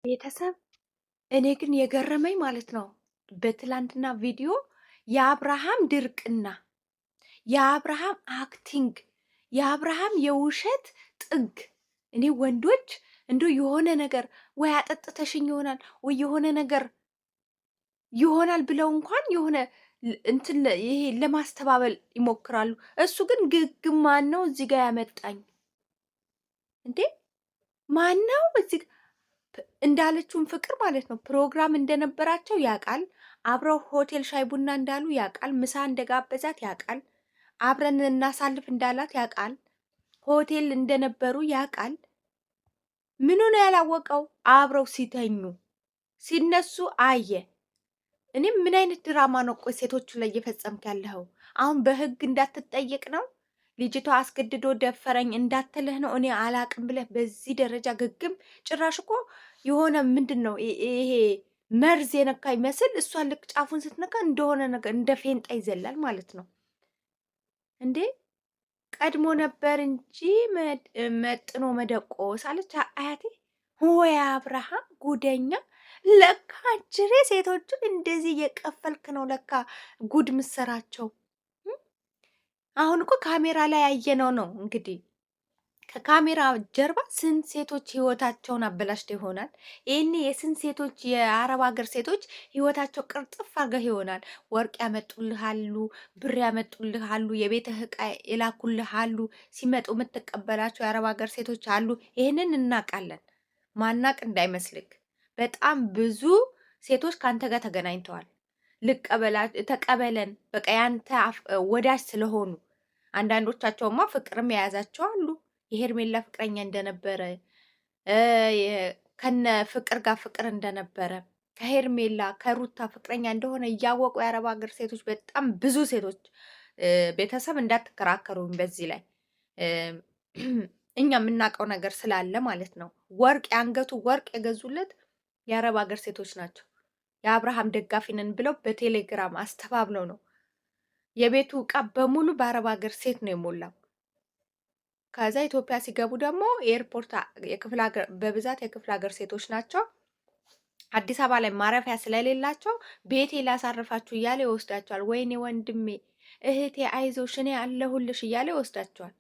ቤተሰብ እኔ ግን የገረመኝ ማለት ነው በትላንትና ቪዲዮ የአብርሃም ድርቅና የአብርሃም አክቲንግ የአብርሃም የውሸት ጥግ። እኔ ወንዶች እንዶ የሆነ ነገር ወይ አጠጥተሽኝ ይሆናል ወይ የሆነ ነገር ይሆናል ብለው እንኳን የሆነ እንትን ይሄ ለማስተባበል ይሞክራሉ። እሱ ግን ግግም ማን ነው እዚህ ጋር ያመጣኝ እንዴ? ማን ነው እዚህ እንዳለችውን ፍቅር ማለት ነው ፕሮግራም እንደነበራቸው ያውቃል። አብረው ሆቴል ሻይ ቡና እንዳሉ ያውቃል። ምሳ እንደጋበዛት ያውቃል። አብረን እናሳልፍ እንዳላት ያውቃል። ሆቴል እንደነበሩ ያውቃል። ምኑ ነው ያላወቀው? አብረው ሲተኙ ሲነሱ አየ። እኔም ምን አይነት ድራማ ነው ቆይ ሴቶቹ ላይ እየፈጸምክ ያለኸው? አሁን በህግ እንዳትጠየቅ ነው? ልጅቷ አስገድዶ ደፈረኝ እንዳትልህ ነው? እኔ አላቅም ብለህ በዚህ ደረጃ ግግም። ጭራሽ እኮ የሆነ ምንድን ነው ይሄ መርዝ የነካ ይመስል እሷ ልክ ጫፉን ስትነካ እንደሆነ ነገር እንደ ፌንጣ ይዘላል ማለት ነው እንዴ። ቀድሞ ነበር እንጂ መጥኖ መደቆስ አለች አያቴ። ወይ አብርሃም ጉደኛ! ለካ ጅሬ ሴቶችን እንደዚህ እየቀፈልክ ነው ለካ ጉድ ምሰራቸው። አሁን እኮ ካሜራ ላይ ያየነው ነው እንግዲህ ከካሜራ ጀርባ ስንት ሴቶች ህይወታቸውን አበላሽተው ይሆናል። ይህኔ የስንት ሴቶች የአረብ ሀገር ሴቶች ህይወታቸው ቅርጥፍ አድርገህ ይሆናል። ወርቅ ያመጡልሃሉ፣ ብር ያመጡልሃሉ፣ የቤትህ ዕቃ ይላኩልሃሉ። ሲመጡ የምትቀበላቸው የአረብ ሀገር ሴቶች አሉ። ይህንን እናውቃለን። ማናቅ እንዳይመስልክ። በጣም ብዙ ሴቶች ከአንተ ጋር ተገናኝተዋል። ተቀበለን በቃ ያንተ ወዳጅ ስለሆኑ። አንዳንዶቻቸውማ ፍቅርም የያዛቸው አሉ። የሄርሜላ ፍቅረኛ እንደነበረ ከነ ፍቅር ጋር ፍቅር እንደነበረ ከሄርሜላ ከሩታ ፍቅረኛ እንደሆነ እያወቁ የአረብ ሀገር ሴቶች በጣም ብዙ ሴቶች። ቤተሰብ እንዳትከራከሩኝ በዚህ ላይ እኛ የምናውቀው ነገር ስላለ ማለት ነው። ወርቅ የአንገቱ ወርቅ የገዙለት የአረብ ሀገር ሴቶች ናቸው። የአብርሃም ደጋፊ ነን ብለው በቴሌግራም አስተባብለው ነው። የቤቱ ዕቃ በሙሉ በአረብ ሀገር ሴት ነው የሞላው። ከዛ ኢትዮጵያ ሲገቡ ደግሞ ኤርፖርት የክፍለ ሀገር በብዛት የክፍለ ሀገር ሴቶች ናቸው። አዲስ አበባ ላይ ማረፊያ ስለሌላቸው ቤቴ ላሳርፋችሁ እያለ ይወስዳቸዋል። ወይኔ ወንድሜ እህቴ አይዞሽ እኔ አለሁልሽ እያለ ይወስዳቸዋል።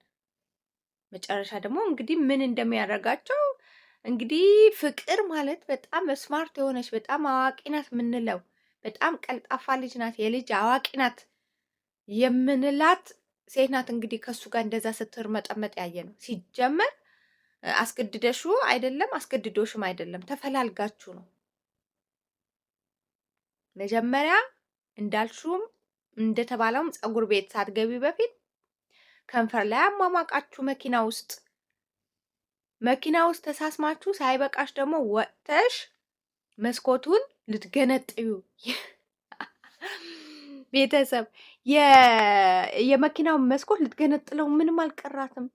መጨረሻ ደግሞ እንግዲህ ምን እንደሚያደርጋቸው እንግዲህ ፍቅር ማለት በጣም ስማርት የሆነች በጣም አዋቂ ናት የምንለው በጣም ቀልጣፋ ልጅ ናት፣ የልጅ አዋቂ ናት የምንላት ሴት ናት። እንግዲህ ከሱ ጋር እንደዛ ስትርመጠመጥ ያየ ነው። ሲጀመር አስገድደሹ አይደለም አስገድዶሽም አይደለም ተፈላልጋችሁ ነው። መጀመሪያ እንዳልሹም እንደተባለውም ፀጉር ቤት ሳትገቢ በፊት ከንፈር ላይ አሟሟቃችሁ መኪና ውስጥ ተሳስማችሁ ሳይበቃሽ ደግሞ ወጥተሽ መስኮቱን ልትገነጥዩ ቤተሰብ የመኪናውን መስኮት ልትገነጥለው ምንም አልቀራትም።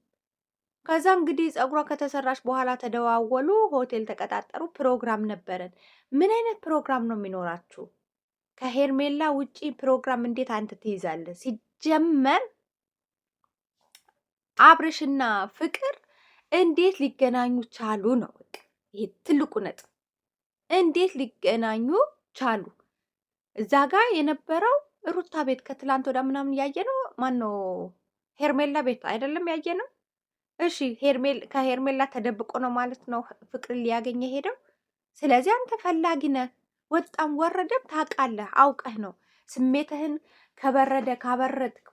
ከዛ እንግዲህ ፀጉሯ ከተሰራች በኋላ ተደዋወሉ፣ ሆቴል ተቀጣጠሩ፣ ፕሮግራም ነበረን። ምን አይነት ፕሮግራም ነው የሚኖራችሁ? ከሄርሜላ ውጪ ፕሮግራም እንዴት አንተ ትይዛለህ? ሲጀመር አብርሽና ፍቅር እንዴት ሊገናኙ ቻሉ ነው ይሄ ትልቁ ነጥብ። እንዴት ሊገናኙ ቻሉ? እዛ ጋር የነበረው ሩታ ቤት ከትላንት ወደ ምናምን ያየ ነው። ማን ነው ሄርሜላ ቤት አይደለም ያየ ነው። እሺ ከሄርሜላ ተደብቆ ነው ማለት ነው ፍቅር ሊያገኘ ሄደው። ስለዚህ አንተ ፈላጊ ነህ፣ ወጣም ወረደም ታውቃለህ፣ አውቀህ ነው ስሜትህን ካበረድክ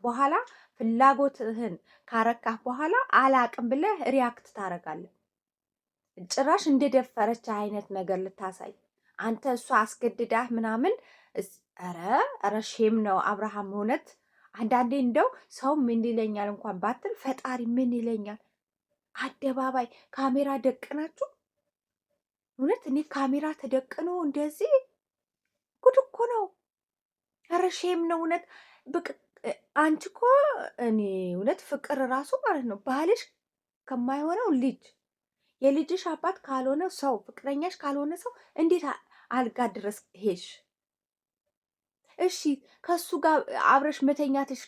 በኋላ ፍላጎትህን ካረካህ በኋላ አላቅም ብለህ ሪያክት ታረጋለህ። ጭራሽ እንደደፈረች አይነት ነገር ልታሳይ አንተ እሷ አስገድዳህ ምናምን። ኧረ ሼም ነው አብርሃም። እውነት አንዳንዴ እንደው ሰው ምን ይለኛል እንኳን ባትል ፈጣሪ ምን ይለኛል። አደባባይ ካሜራ ደቅናችሁ እውነት እኔ ካሜራ ተደቅኖ እንደዚህ ጉድ እኮ ነው። ኧረ ሼም ነው እውነት። አንቺ እኮ እኔ እውነት ፍቅር ራሱ ማለት ነው ባልሽ ከማይሆነው ልጅ የልጅሽ አባት ካልሆነ ሰው ፍቅረኛሽ ካልሆነ ሰው እንዴት አልጋ ድረስ ሄሽ? እሺ ከሱ ጋር አብረሽ መተኛትሽ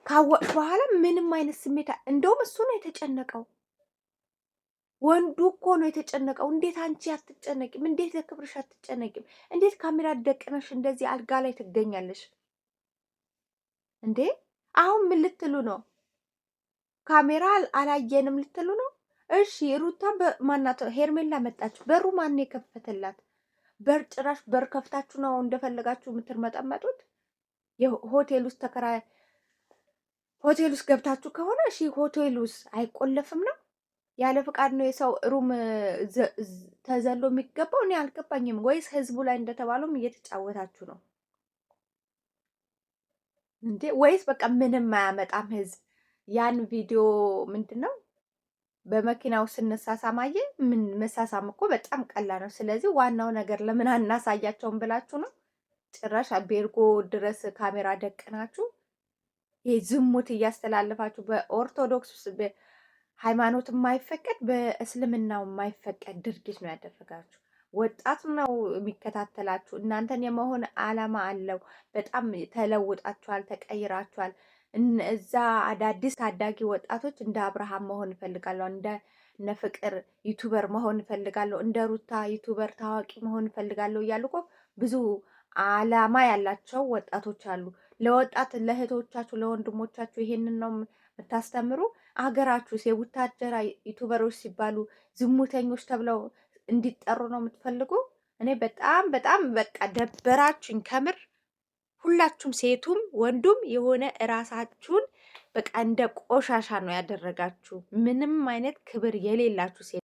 ካወቅሽ በኋላ ምንም አይነት ስሜት እንደውም እሱ ነው የተጨነቀው። ወንዱ እኮ ነው የተጨነቀው። እንዴት አንቺ አትጨነቂም? እንዴት ለክብርሽ አትጨነቂም? እንዴት ካሜራ ደቅነሽ እንደዚህ አልጋ ላይ ትገኛለሽ እንዴ? አሁን ምን ልትሉ ነው? ካሜራ አላየንም ልትሉ ነው? እሺ ሩታ ማናት ሄርሜላ መጣች። በሩ ማን የከፈተላት? በር ጭራሽ በር ከፍታችሁ ነው እንደፈለጋችሁ የምትርመጠመጡት? የሆቴል ውስጥ ሆቴል ውስጥ ገብታችሁ ከሆነ እሺ፣ ሆቴል ውስጥ አይቆለፍም ነው? ያለ ፍቃድ ነው የሰው ሩም ተዘሎ የሚገባው? እኔ አልገባኝም። ወይስ ህዝቡ ላይ እንደተባለውም እየተጫወታችሁ ነው እንዴ? ወይስ በቃ ምንም አያመጣም ህዝብ ያን ቪዲዮ ምንድን ነው በመኪናው ስንሳሳም አየ። ምን መሳሳም እኮ በጣም ቀላል ነው። ስለዚህ ዋናው ነገር ለምን አናሳያቸውም ብላችሁ ነው ጭራሽ ቤርጎ ድረስ ካሜራ ደቅናችሁ ይሄ ዝሙት እያስተላለፋችሁ በኦርቶዶክስ ሃይማኖት የማይፈቀድ በእስልምናው የማይፈቀድ ድርጊት ነው ያደረጋችሁ። ወጣቱ ነው የሚከታተላችሁ። እናንተን የመሆን አላማ አለው። በጣም ተለውጣችኋል፣ ተቀይራችኋል። እዛ አዳዲስ ታዳጊ ወጣቶች እንደ አብርሃም መሆን እፈልጋለሁ፣ እንደ እነ ፍቅር ዩቱበር መሆን እፈልጋለሁ፣ እንደ ሩታ ዩቱበር ታዋቂ መሆን እፈልጋለሁ እያሉ እኮ ብዙ አላማ ያላቸው ወጣቶች አሉ። ለወጣት ለእህቶቻችሁ ለወንድሞቻችሁ ይሄንን ነው የምታስተምሩ? አገራችሁ የቡታጀራ ዩቱበሮች ሲባሉ ዝሙተኞች ተብለው እንዲጠሩ ነው የምትፈልጉ? እኔ በጣም በጣም በቃ ደበራችሁኝ ከምር። ሁላችሁም ሴቱም ወንዱም የሆነ እራሳችሁን በቃ እንደ ቆሻሻ ነው ያደረጋችሁ። ምንም አይነት ክብር የሌላችሁ ሴት